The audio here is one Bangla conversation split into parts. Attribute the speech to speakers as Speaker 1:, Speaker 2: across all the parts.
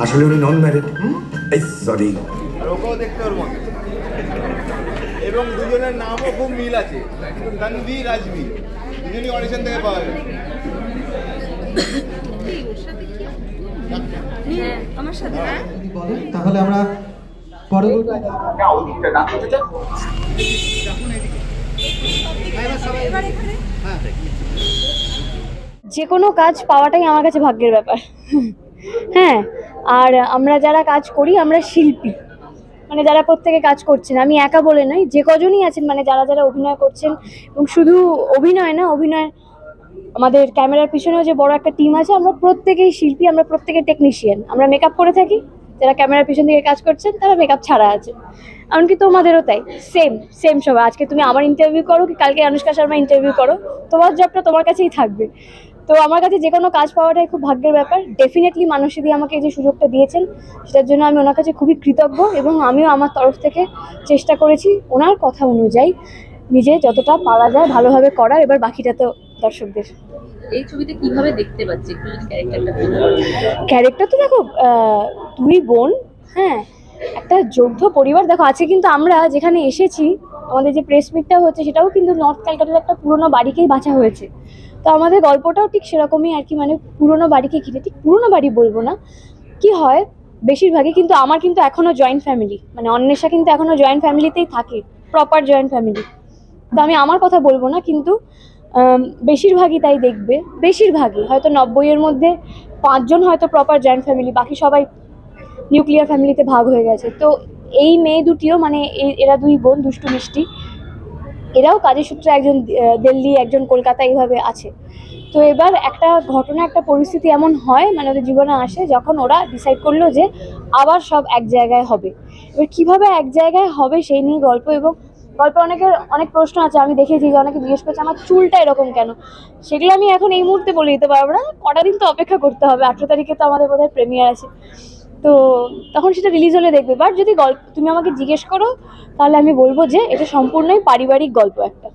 Speaker 1: আসলে উনি নন ম্যারিড। এই সরি।
Speaker 2: আর ওকেও দেখতে ওর মতো, এবং দুজনের নামও খুব মিল আছে, তানভি রাজভি, দুজনই অডিশন থেকে পাওয়া যায়।
Speaker 3: আমার সাথে
Speaker 4: তাহলে আমরা পরবর্তী
Speaker 5: যে কোনো কাজ পাওয়াটাই আমার কাছে ভাগ্যের ব্যাপার। হ্যাঁ, আর আমরা যারা কাজ করি আমরা শিল্পী, মানে যারা প্রত্যেকে কাজ করছেন, আমি একা বলে নয়, যে কজনই আছেন, মানে যারা যারা অভিনয় করছেন, এবং শুধু অভিনয় না, অভিনয় আমাদের ক্যামেরার পিছনেও যে বড় একটা টিম আছে, আমরা প্রত্যেকেই শিল্পী, আমরা প্রত্যেকে টেকনিশিয়ান। আমরা মেকআপ করে থাকি, যারা ক্যামেরার পিছন দিকে কাজ করছেন তারা মেকআপ ছাড়া আছে, এমনকি তোমাদেরও তাই। সেম সেম সবাই। আজকে তুমি আমার ইন্টারভিউ করো কি কালকে অনুষ্কা শর্মা ইন্টারভিউ করো, তোমার জবটা তোমার কাছেই থাকবে। তো আমার কাছে যে কোনো কাজ পাওয়াটাই খুব ভাগ্যের ব্যাপার। ডেফিনেটলি মানসীদি আমাকে যে সুযোগটা দিয়েছেন সেটার জন্য আমি ওনার কাছে খুবই কৃতজ্ঞ, এবং আমিও আমার তরফ থেকে চেষ্টা করেছি ওনার কথা অনুযায়ী নিজে যতটা পারা যায় ভালোভাবে করার। এবার বাকিটা তো দর্শকদের।
Speaker 3: এই ছবিতে কিভাবে দেখতে পাচ্ছি একটু যদি ক্যারেক্টারটা
Speaker 5: ক্যারেক্টার তো দেখো, দুই বোন, হ্যাঁ, একটা যৌথ পরিবার। দেখো আজকে কিন্তু আমরা যেখানে এসেছি, আমাদের যে প্রেস মিটটা হচ্ছে সেটাও কিন্তু নর্থ ক্যালকাটার একটা পুরোনো বাড়িকেই বাঁচা হয়েছে। তো আমাদের গল্পটাও ঠিক সেরকমই আর কি, মানে পুরোনো বাড়িকে ঘিরে। ঠিক পুরোনো বাড়ি বলবো না, কি হয় বেশিরভাগই কিন্তু আমার কিন্তু এখনো জয়েন্ট ফ্যামিলি, মানে অন্বেষা কিন্তু এখনো জয়েন্ট ফ্যামিলিতেই থাকে, প্রপার জয়েন্ট ফ্যামিলি। তো আমি আমার কথা বলবো না, কিন্তু বেশিরভাগই তাই দেখবে। বেশিরভাগই হয়তো 90-এর মধ্যে 5 জন হয়তো প্রপার জয়েন্ট ফ্যামিলি, বাকি সবাই নিউক্লিয়ার ফ্যামিলিতে ভাগ হয়ে গেছে। তো এই মেয়ে দুটিও, মানে এরা দুই বোন দুষ্টু মিষ্টি, এরাও কাজের সূত্রে একজন দিল্লি, একজন কলকাতা, এইভাবে আছে। তো এবার একটা ঘটনা, একটা পরিস্থিতি এমন হয়, মানে ওদের জীবনে আসে, যখন ওরা ডিসাইড করলো যে আবার সব এক জায়গায় হবে। এবার কীভাবে এক জায়গায় হবে সেই নিয়ে গল্প, এবং গল্পে অনেক প্রশ্ন আছে। আমি দেখেছি যে অনেকে জিজ্ঞেস করছে আমার চুলটা এরকম কেন, সেগুলো আমি এখন এই মুহূর্তে বলে দিতে পারবো না, কটা দিন তো অপেক্ষা করতে হবে। 18 তারিখে তো আমাদের বোধহয় প্রিমিয়ার আছে, তো তখন সেটা রিলিজ হলে দেখবে। বাট যদি গল্প তুমি আমাকে জিজ্ঞেস করো তাহলে আমি বলবো যে এটা সম্পূর্ণই পারিবারিক গল্প একটা।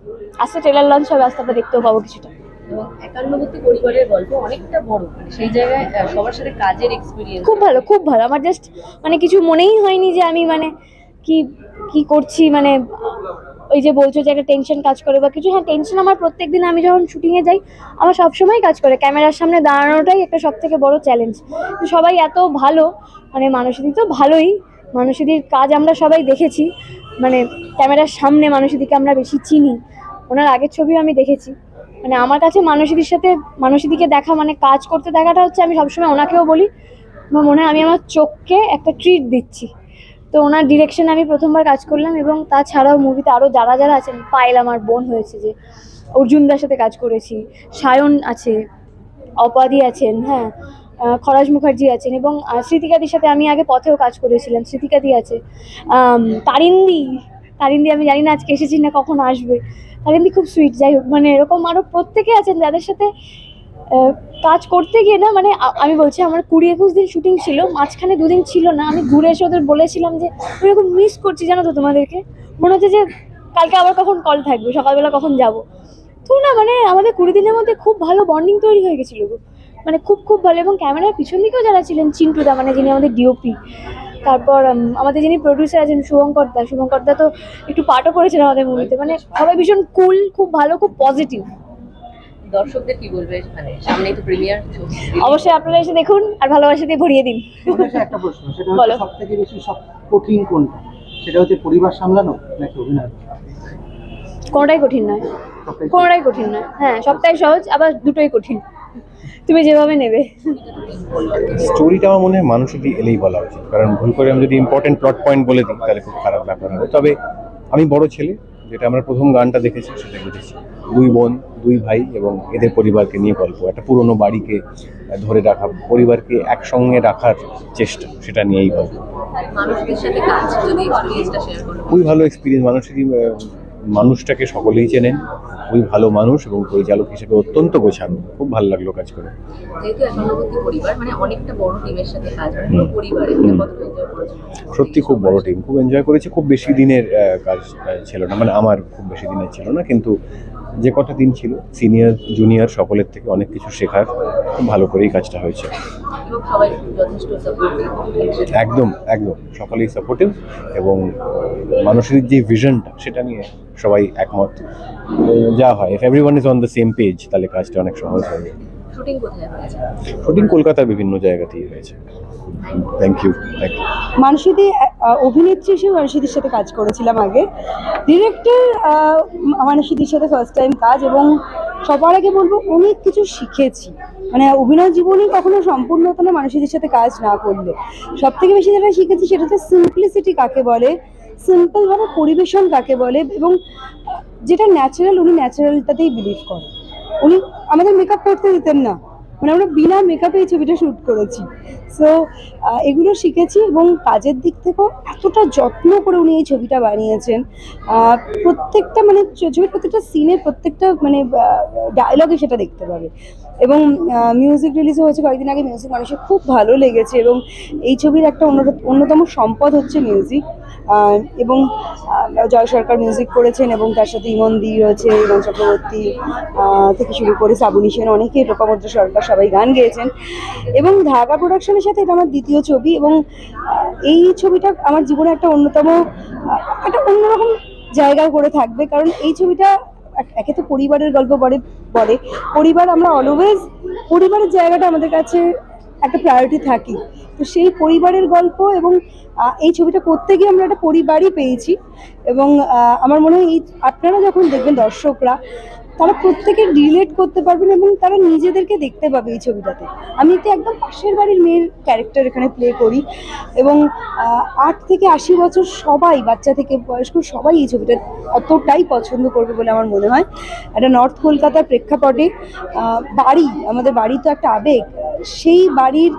Speaker 5: আজকে ট্রেলার লঞ্চ হবে, আস্তে আমরা দেখতেও পাবো কিছুটা।
Speaker 3: এবং একান্নবর্তী পরিবারের গল্প অনেকটা বড়, মানে সেই জায়গায় সবার সাথে কাজের এক্সপিরিয়েন্স
Speaker 5: খুব ভালো, খুব ভালো। আমার জাস্ট মানে কিছু মনেই হয়নি যে আমি মানে কি করছি, মানে ওই যে বলছো যে একটা টেনশন কাজ করে বা কিছু। হ্যাঁ, টেনশন আমার প্রত্যেকদিন, আমি যখন শুটিংয়ে যাই আমার সবসময় কাজ করে। ক্যামেরার সামনে দাঁড়ানোটাই একটা সব থেকে বড় চ্যালেঞ্জ। তো সবাই এত ভালো, মানে মানসীদি তো ভালোই, মানসীদির কাজ আমরা সবাই দেখেছি, মানে ক্যামেরার সামনে মানসীদিকে আমরা বেশি চিনি, ওনার আগের ছবিও আমি দেখেছি। মানে আমার কাছে মানসীদির সাথে মানসীদিকে দেখা মানে কাজ করতে দেখাটা হচ্ছে, আমি সবসময় ওনাকেও বলি, আমার মনে হয় আমি আমার চোখকে একটা ট্রিট দিচ্ছি। তো ওনার ডিরেকশন আমি প্রথমবার কাজ করলাম, এবং তাছাড়াও মুভিতে আরও যারা যারা আছেন, পায়েল আমার বোন হয়েছে, যে অর্জুনদার সাথে কাজ করেছি, সায়ন আছে, অপাদি আছেন, হ্যাঁ, খরাজ মুখার্জি আছেন, এবং স্মৃতিকাদির সাথে আমি আগে পথেও কাজ করেছিলাম, স্মৃতিকাদি আছে, তারিন্দি আমি জানি না আজকে এসেছি না কখন আসবে। তারিন্দি খুব সুইট। যাই হোক, মানে এরকম আরও প্রত্যেকে আছেন যাদের সাথে কাজ করতে গিয়ে না, মানে আমি বলছি আমার 20-21 দিন শুটিং ছিল, মাঝখানে 2 দিন ছিল না। আমি ঘুরে এসে ওদের বলেছিলাম যে আমি এরকম মিস করছি, জানো তো তোমাদেরকে, মনে হচ্ছে যে কালকে আবার কখন কল থাকবে, সকালবেলা কখন যাব। তো না, মানে আমাদের 20 দিনের মধ্যে খুব ভালো বন্ডিং তৈরি হয়ে গেছিলো, মানে খুব ভালো। এবং ক্যামেরার পিছন দিকেও যারা ছিলেন, চিন্টুদা, মানে যিনি আমাদের ডিওপি, তারপর আমাদের যিনি প্রডিউসার আছেন শুভঙ্করদা তো একটু পার্টও করেছেন আমাদের মুভিতে। মানে সবাই ভীষণ কুল, খুব ভালো, খুব পজিটিভ।
Speaker 3: দর্শকদের কি বলবে, মানে সামনেই তো প্রিমিয়ার,
Speaker 5: অবশ্যই আপনারা এসে দেখুন আর ভালোবাসা দিয়ে ভরিয়ে দিন।
Speaker 4: একটা প্রশ্ন, সেটা হচ্ছে সবথেকে বেশি কঠিন কোনটা? সেটা হচ্ছে পরিবার সামলানো নাকি অভিনয়?
Speaker 5: কোনোটাই কঠিন নয়, কোনোটাই কঠিন নয়। হ্যাঁ, সবটাই সহজ, আবার দুটোই কঠিন, তুমি যেভাবে নেবে।
Speaker 6: স্টোরিটা আমার মনে হয় মানসীদি এলেই বলা উচিত, কারণ ভুল করে আমি যদি ইম্পর্টেন্ট প্লট পয়েন্ট বলে দিই তাহলে খুব খারাপ ব্যাপার হবে। তবে আমি বড় ছেলে, যেটা আমরা প্রথম গানটা দেখেছি সেটা বুঝেছি, 2 বোন 2 ভাই এবং এদের পরিবারকে নিয়ে গল্প, একটা পুরনো বাড়িকে ধরে রাখা, পরিবারকে একসঙ্গে রাখার চেষ্টা, সেটা নিয়েই গল্প।
Speaker 3: মানুষদের সাথে কাজ যদি এক্সপেরিয়েন্সটা শেয়ার করো।
Speaker 6: খুবই ভালো এক্সপিরিয়েন্স। মানুষটাকে সকলেই চেনেন, খুবই ভালো মানুষ, এবং পরিচালক হিসেবে অত্যন্ত গোছানো। খুব ভালো লাগলো কাজ করে।
Speaker 3: যেহেতু একান্নবর্তী পরিবার, মানে অনেকটা বড় টিমের সাথে কাজ, মানে পরিবার, এটা কতটা এনজয় করেছো?
Speaker 6: সত্যি খুব বড় টিম, খুব এনজয় করেছি। খুব বেশি দিনের কাজ ছিল না, মানে আমার খুব বেশি দিনের ছিল না, কিন্তু যে কটা দিন ছিল সিনিয়র জুনিয়র সকলের থেকে অনেক কিছু শেখার, খুব ভালো করেই কাজটা হয়েছে।
Speaker 3: এবং সবাই যথেষ্ট সাপোর্টিভ।
Speaker 6: একদম একদম সকলেই সাপোর্টিভ, এবং মানুষের যে ভিশনটা সেটা নিয়ে সবাই একমত। যা হয়, if everyone is on the same page, তাহলে কাজটা অনেক সহজ হবে।
Speaker 3: শুটিং কোথায় হয়েছে?
Speaker 6: শুটিং কলকাতার বিভিন্ন জায়গাতেই হয়েছে। Thank you.
Speaker 7: মানসীদি অভিনেত্রী হিসেবে মানসীদির সাথে কাজ করেছিলাম আগে, ডিরেক্টর মানসীদির সাথে ফার্স্ট টাইম কাজ, এবং সবার আগে বলবো অনেক কিছু শিখেছি। মানে অভিনয় জীবনই কখনো সম্পূর্ণ হতো না মানসীদির সাথে কাজ না করলে। সব থেকে বেশি যেটা শিখেছি সেটা হচ্ছে সিম্পলিসিটি কাকে বলে, সিম্পলভাবে পরিবেশন কাকে বলে, এবং যেটা ন্যাচারাল উনি ন্যাচারালটাতেই বিলিভ করেন। উনি আমাদের মেকআপ করতে দিতেন না, মানে আমরা বিনা মেকআপে এই ছবিটা শ্যুট করেছি। সো এগুলো শিখেছি, এবং কাজের দিক থেকেও এতটা যত্ন করে উনি এই ছবিটা বানিয়েছেন। প্রত্যেকটা মানে ছবির প্রত্যেকটা সিনের প্রত্যেকটা মানে ডায়লগে সেটা দেখতে পাবে। এবং মিউজিক রিলিজও হয়েছে কয়েকদিন আগে, মিউজিক মানুষের খুব ভালো লেগেছে, এবং এই ছবির একটা অন্যতম সম্পদ হচ্ছে মিউজিক। এবং জয় সরকার মিউজিক করেছেন, এবং তার সাথে ইমন দি রয়েছে, ইমন চক্রবর্তী থেকে শুরু করে সাবুনি সেন, অনেকে, লোপামুদ্রা সরকার, সবাই গান গেয়েছেন। এবং ধাগা প্রোডাকশনের সাথে এটা আমার দ্বিতীয় ছবি, এবং এই ছবিটা আমার জীবনে একটা অন্যরকম জায়গা করে থাকবে। কারণ এই ছবিটা একে তো পরিবারের গল্প বলে, পরিবার, আমরা অলওয়েজ পরিবারের জায়গাটা আমাদের কাছে একটা প্রায়োরিটি থাকি। তো সেই পরিবারের গল্প, এবং এই ছবিটা করতে গিয়ে আমরা একটা পরিবারই পেয়েছি। এবং আমার মনে হয় আপনারা যখন দেখবেন, দর্শকরা তারা প্রত্যেকে রিলেট করতে পারবেন, এবং তারা নিজেদেরকে দেখতে পাবে এই ছবিটাতে। আমি তো একদম পাশের বাড়ির মেয়ের ক্যারেক্টার এখানে প্লে করি, এবং 8 থেকে 80 বছর সবাই, বাচ্চা থেকে বয়স্ক সবাই এই ছবিটা অতটাই পছন্দ করবে বলে আমার মনে হয়। একটা নর্থ কলকাতার প্রেক্ষাপটে বাড়ি, আমাদের বাড়ি তো একটা আবেগ, সেই বাড়ির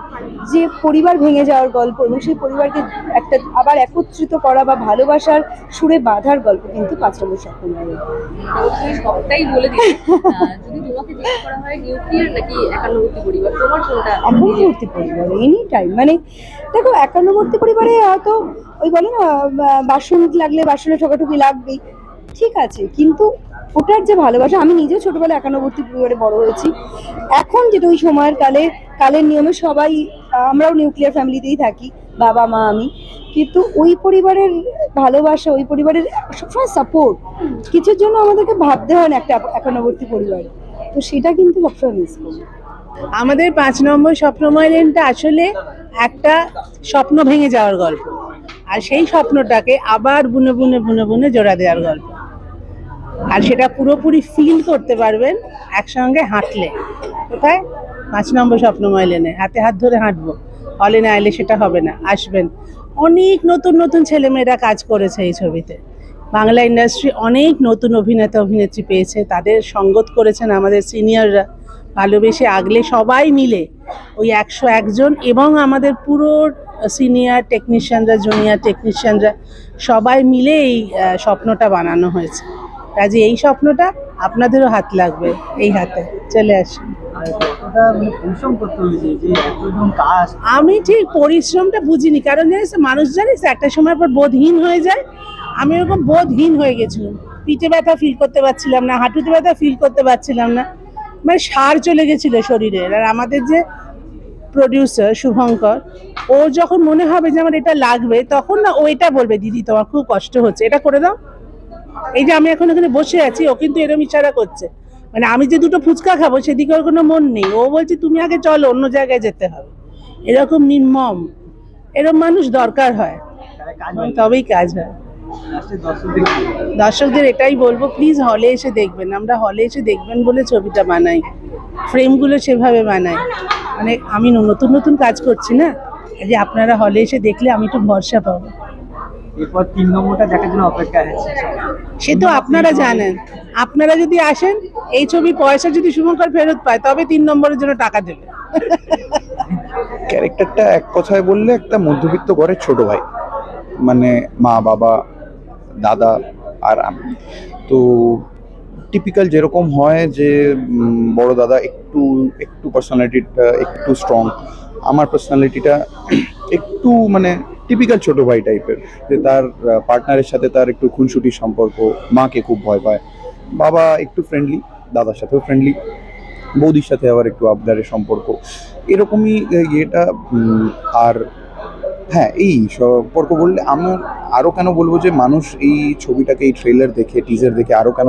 Speaker 7: যে পরিবার ভেঙে যাওয়ার গল্প, এবং সেই পরিবারকে একটা আবার একত্রিত করা বা ভালোবাসার সুরে বাঁধার গল্প কিন্তু 5 নম্বর স্বপ্ন।
Speaker 3: সবটাই বলে দিই, যদি তোমাকে জিজ্ঞেস করা হয় নিউক্লিয়ার নাকি একান্নবর্তী পরিবার, তোমার কোনটা?
Speaker 7: একান্নবর্তী পরিবার এনি টাইম। মানে দেখো, একান্নবর্তী পরিবারে হয়তো ওই বলে না, বাসন লাগলে বাসনে ঠোকাঠুকি লাগবেই, ঠিক আছে, কিন্তু ওটার যে ভালোবাসা, আমি নিজেও ছোটবেলায় একান্নবর্তী পরিবারে বড় হয়েছি। এখন যেটা ওই সময়ের কালের নিয়মে সবাই, আমরাও নিউক্লিয়ার ফ্যামিলিতেই থাকি, বাবা মা আমি, কিন্তু ওই পরিবারের ভালোবাসা, ওই পরিবারের সবসময় সাপোর্ট, কিছুর জন্য আমাদেরকে ভাবতে হয় না একটা একান্নবর্তী পরিবারে, তো সেটা কিন্তু সবসময় মিস করি।
Speaker 8: আমাদের 5 নম্বর স্বপ্নময় লেনটা আসলে একটা স্বপ্ন ভেঙে যাওয়ার গল্প, আর সেই স্বপ্নটাকে আবার বুনে বুনে বুনে বুনে জোড়া দেওয়ার গল্প। আর সেটা পুরোপুরি ফিল করতে পারবেন একসঙ্গে হাঁটলে। কোথায়? 5 নম্বর স্বপ্নময় লেনে হাতে হাত ধরে হাঁটবো, হলে না এলে সেটা হবে না, আসবেন। অনেক নতুন নতুন ছেলেমেয়েরা কাজ করেছে এই ছবিতে। বাংলা ইন্ডাস্ট্রি অনেক নতুন অভিনেতা অভিনেত্রী পেয়েছে, তাদের সঙ্গত করেছেন আমাদের সিনিয়ররা, ভালোবেসে আগলে সবাই মিলে ওই 101 জন, এবং আমাদের পুরো সিনিয়র টেকনিশিয়ানরা, জুনিয়র টেকনিশিয়ানরা সবাই মিলে এই স্বপ্নটা বানানো হয়েছে। কাজে এই স্বপ্নটা আপনাদেরও হাত লাগবে, এই হাতে চলে আসুন। আমি ঠিক পরিশ্রমটা বুঝিনি, কারণ জানিস মানুষ, জানিস একটা সময় পর বোধহীন হয়ে যায়। আমি এরকম বোধহীন হয়ে গেছিলাম, পিঠে ব্যথা ফিল করতে পারছিলাম না, হাঁটুতে ব্যথা ফিল করতে পারছিলাম না, মানে সার চলে গেছিল শরীরের। আর আমাদের যে প্রডিউসার শুভঙ্কর, ও যখন মনে হবে যে আমার এটা লাগবে, তখন না ও এটা বলবে, দিদি তোমার খুব কষ্ট হচ্ছে, এটা করে দাও। এই যে আমি এখন এখানে বসে আছি, ও কিন্তু এরকম ইশারা করছে, মানে আমি যে দুটো ফুচকা খাবো সেদিকে ওর কোনো মন নেই, ও বলছে তুমি আগে চলো, অন্য জায়গায় যেতে হবে। এরকম নির্মম, এরকম মানুষ দরকার হয়, তবেই কাজ হয়। দর্শকদের এটাই বলবো, প্লিজ হলে এসে দেখবেন। আমরা হলে এসে দেখবেন বলে ছবিটা বানাই, ফ্রেমগুলো সেভাবে বানাই। মানে আমি নতুন নতুন কাজ করছি না, যে আপনারা হলে এসে দেখলে আমি একটু ভরসা পাবো।
Speaker 4: এরপর 3 নম্বরটা দেখার জন্য অপেক্ষায় আছে।
Speaker 8: সে তো আপনারা জানেন, আপনারা যদি আসেন, এই ছবি পয়সা যদি শুভঙ্কর ফেরত পায়, তবে 3 নম্বরের জন্য টাকা দেবে।
Speaker 9: ক্যারেক্টারটা এক কথায় বললে একটা মধ্যবিত্ত ঘরের ছোট ভাই, মানে মা বাবা দাদা আর আমি। তো টিপিক্যাল যেরকম হয় যে বড় দাদা একটু পার্সোনালিটিটা একটু স্ট্রং, আমার পার্সোনালিটিটা একটু মানে টিপিক্যাল ছোট ভাই টাইপের, যে তার পার্টনারের সাথে তার একটু খুনসুটির সম্পর্ক, মাকে খুব ভয় পায়। বাবা একটু ফ্রেন্ডলি, দাদার সাথেও ফ্রেন্ডলি, বৌদির সাথে আবার একটু আবদারের সম্পর্ক, এরকমই এটা। আর হ্যাঁ, এই সম্পর্ক বললে আমার আরও কেন বলবো যে মানুষ এই ছবিটাকে, এই ট্রেলার দেখে, টিজার দেখে আরও কেন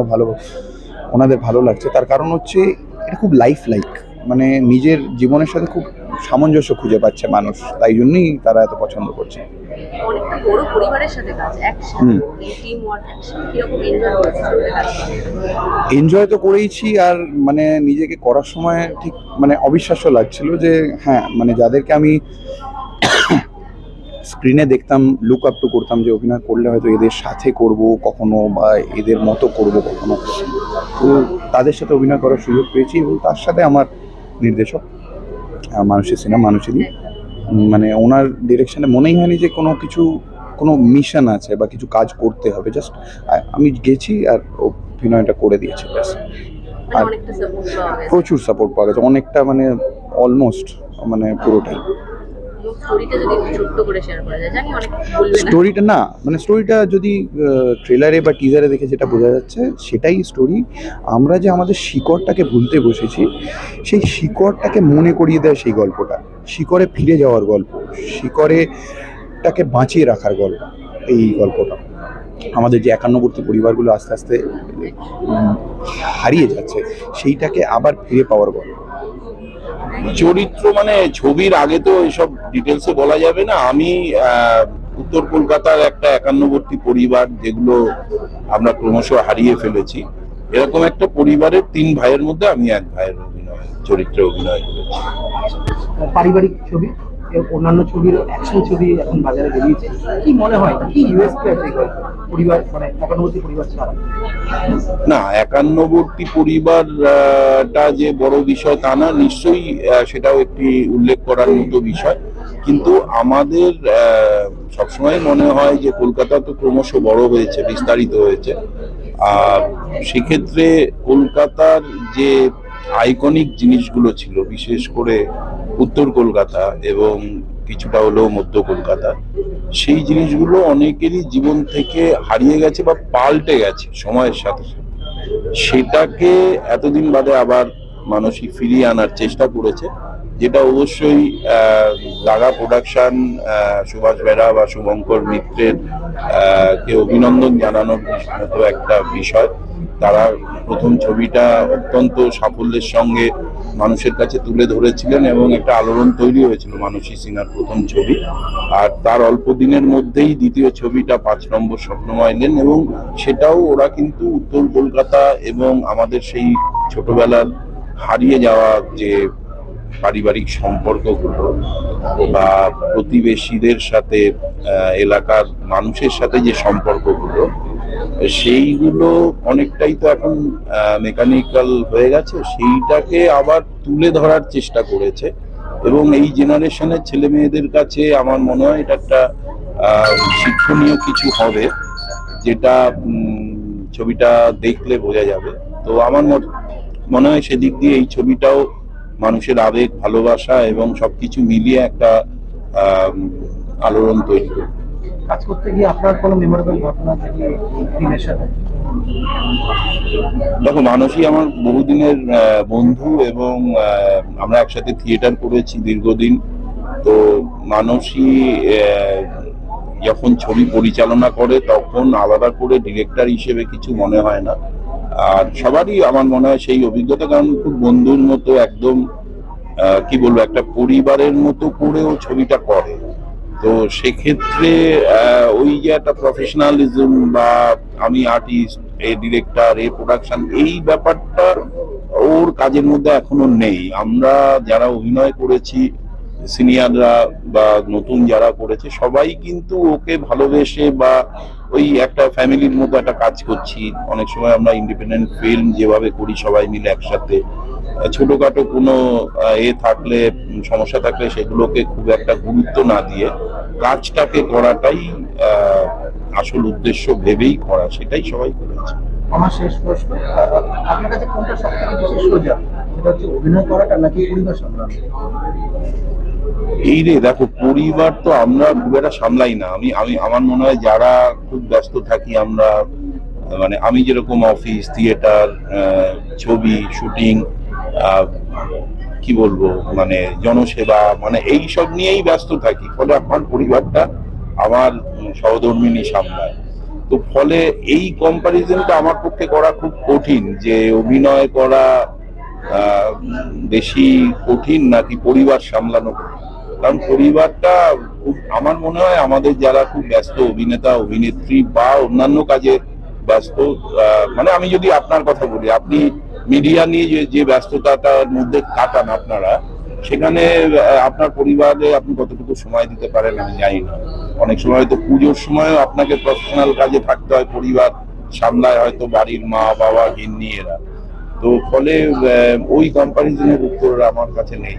Speaker 9: ওনাদের ভালো লাগছে, তার কারণ হচ্ছে এটা খুব লাইফ লাইক, মানে নিজের জীবনের সাথে খুব সামঞ্জস্য খুঁজে পাচ্ছে মানুষ, তাই জন্যই তারা এত পছন্দ করছে।
Speaker 3: অনেকটা বড় পরিবারের সাথে কাজ, একসাথে টিম ওয়ার্ক, কিরকম এনজয় করেছেন?
Speaker 9: এনজয় তো করেইছি, আর মানে নিজেকে করার সময় ঠিক মানে অবিশ্বাস্য লাগছিল যে হ্যাঁ, মানে যাদেরকে আমি স্ক্রিনে দেখতাম, লুক আপ টু করতাম যে অভিনয় করলে হয়তো এদের সাথে করব কখনো বা এদের মতো করব কখনো, তো তাদের সাথে অভিনয় করার সুযোগ পেয়েছি। এবং তার সাথে আমার নির্দেশক মানুষের সিনেমা, মানুষেরই, মানে ওনার ডিরেকশনে মনেই হয়নি যে কোনো মিশন আছে বা কিছু কাজ করতে হবে, জাস্ট আমি গেছি আর অভিনয়টা করে দিয়েছি ব্যাস। আর প্রচুর সাপোর্ট পাওয়া গেছে, অনেকটা মানে অলমোস্ট মানে পুরোটাই। স্টোরিটা না, মানে স্টোরিটা যদি ট্রেলারে বা টিজারে দেখে যেটা বোঝা যাচ্ছে সেটাই স্টোরি। আমরা যে আমাদের শিকড়টাকে ভুলতে বসেছি, সেই শিকড়টাকে মনে করিয়ে দেয় সেই গল্পটা, শিকড়ে ফিরে যাওয়ার গল্প, শিকড়েটাকে বাঁচিয়ে রাখার গল্প এই গল্পটা। আমাদের যে 51বর্তী পরিবারগুলো আস্তে আস্তে হারিয়ে যাচ্ছে, সেইটাকে আবার ফিরে পাওয়ার গল্প।
Speaker 10: চরিত্র মানে ছবির আগে তো এসব ডিটেলসে বলা যাবে না। আমি উত্তর কলকাতার একটা 51বর্তী পরিবার, যেগুলো আমরা ক্রমশ হারিয়ে ফেলেছি, এরকম একটা পরিবারের 3 ভাইয়ের মধ্যে আমি এক ভাইয়ের চরিত্রে অভিনয় করেছি।
Speaker 4: পারিবারিক ছবি, অন্যান্য ছবির অ্যাকশন ছবি এখন বাজারে বেরিয়েছে, কি মনে হয় কি ইউএসপি আছে পরিবার, মানে 51বর্তী পরিবার ছাড়া?
Speaker 10: না, 51বর্তী পরিবারটা যে বড় বিষয় তা না, নিশ্চয়ই সেটাও একটি উল্লেখ করার মতো বিষয়, কিন্তু আমাদের সবসময় মনে হয় যে কলকাতা তো ক্রমশ বড় হয়েছে, বিস্তারিত হয়েছে, আর সেক্ষেত্রে কলকাতার যে আইকনিক জিনিসগুলো ছিল, বিশেষ করে উত্তর কলকাতা এবং কিছুটা হলেও মধ্য কলকাতা, সেই জিনিসগুলো অনেকেরই জীবন থেকে হারিয়ে গেছে বা পাল্টে গেছে সময়ের সাথে সাথে। সেটাকে এতদিন বাদে আবার মানুষই ফিরিয়ে আনার চেষ্টা করেছে, যেটা অবশ্যই দাগা প্রোডাকশন, সুভাষ বেরা বা শুভঙ্কর মিত্রের কে অভিনন্দন জানানোর মতো একটা বিষয়। তারা প্রথম ছবিটা অত্যন্ত সাফল্যের সঙ্গে মানুষের কাছে তুলে ধরেছিলেন এবং একটা আলোড়ন তৈরি হয়েছিল মানসী সিনহার প্রথম ছবি। আর তার অল্প দিনের মধ্যেই দ্বিতীয় ছবিটা 5 নম্বর স্বপ্নময় লেন, এবং সেটাও ওরা কিন্তু উত্তর কলকাতা এবং আমাদের সেই ছোটবেলার হারিয়ে যাওয়া যে পারিবারিক সম্পর্কগুলো বা প্রতিবেশীদের সাথে, এলাকার মানুষের সাথে যে সম্পর্কগুলো, সেইগুলো অনেকটাই তো এখন মেকানিক্যাল হয়ে গেছে, সেইটাকে আবার তুলে ধরার চেষ্টা করেছে। এবং এই জেনারেশনের ছেলে মেয়েদের কাছে আমার মনে হয় এটা একটা শিক্ষণীয় কিছু হবে, যেটা ছবিটা দেখলে বোঝা যাবে। তো আমার মনে হয় সেদিক দিয়ে এই ছবিটাও মানুষের আবেগ, ভালোবাসা এবং সবকিছু মিলিয়ে একটা আলোড়ন তৈরি করবে।
Speaker 4: কাজ করতে গিয়ে আপনার কোনো মেমোরেবল ঘটনা থেকে টিমের সাথে?
Speaker 10: দেখো, মানসী আমার বহুদিনের বন্ধু এবং আমরা একসাথে থিয়েটার করেছি দীর্ঘদিন। তো মানসী যখন ছবি পরিচালনা করে তখন আলাদা করে ডিরেক্টর হিসেবে কিছু মনে হয় না, আর সবারই আমার মনে হয় সেই অভিজ্ঞতা, কারণ খুব বন্ধুর মতো, একদম কি বলবো, একটা পরিবারের মতো করেও ছবিটা করে। তো সেক্ষেত্রে ওই যে একটা প্রফেশনালিজম বা আমি আর্টিস্ট, এ ডিরেক্টর, এ প্রোডাকশন, এই ব্যাপারটা ওর কাজের মধ্যে এখনো নেই। আমরা যারা অভিনয় করেছি, সিনিয়ররা বা নতুন যারা করেছে, সবাই কিন্তু ওকে ভালোবেসে বা ওই একটা ফ্যামিলির মতো একটা কাজ করছি। অনেক সময় আমরা ইন্ডিপেন্ডেন্ট ফিল্ম যেভাবে করি সবাই মিলে একসাথে, ছোটখাটো কোনো থাকলে, সমস্যা থাকলে সেগুলোকে খুব একটা গুরুত্ব না দিয়ে কাজটাকে করাটাই আসল উদ্দেশ্য ভেবেই করা, সেটাই সবাই করেছে।
Speaker 4: আমার শেষ প্রশ্ন, আপনার কাছে কোনটা সবথেকে বেশি সোজা, সেটা হচ্ছে অভিনয় করাটা নাকি পরিবার সামলানো?
Speaker 10: এই রে, দেখো, পরিবার তো আমরা খুব একটা সামলাই না। আমি আমার মনে হয় যারা খুব ব্যস্ত থাকি, আমরা মানে আমি যেরকম অফিস, থিয়েটার, ছবি, শুটিং, কি বলবো, মানে জনসেবা, মানে এই সব নিয়েই ব্যস্ত থাকি। ফলে আমার পরিবারটা আমার সহধর্মিণী সামলায়। তো ফলে এই কম্পারিজনটা আমার পক্ষে করা খুব কঠিন, যে অভিনয় করা বেশি কঠিন নাকি পরিবার সামলানো কঠিন। কারণ পরিবারটা আমার মনে হয় আমাদের যারা খুব ব্যস্ত অভিনেতা, অভিনেত্রী বা অন্যান্য কাজে ব্যস্ত, মানে আমি যদি আপনার কথা বলি, আপনি মিডিয়া নিয়ে যে ব্যস্ততাটার মধ্যে কাটান আপনারা, সেখানে আপনার পরিবারে আপনি কতটুকু সময় দিতে পারেন আমি জানি না। অনেক সময় হয়তো পুজোর সময়ও আপনাকে প্রফেশনাল কাজে থাকতে হয়, পরিবার সামলায় হয়তো বাড়ির মা বাবা, গিন্নি এরা। তো ফলে ওই কম্পারিজনের উত্তর আমার কাছে নেই।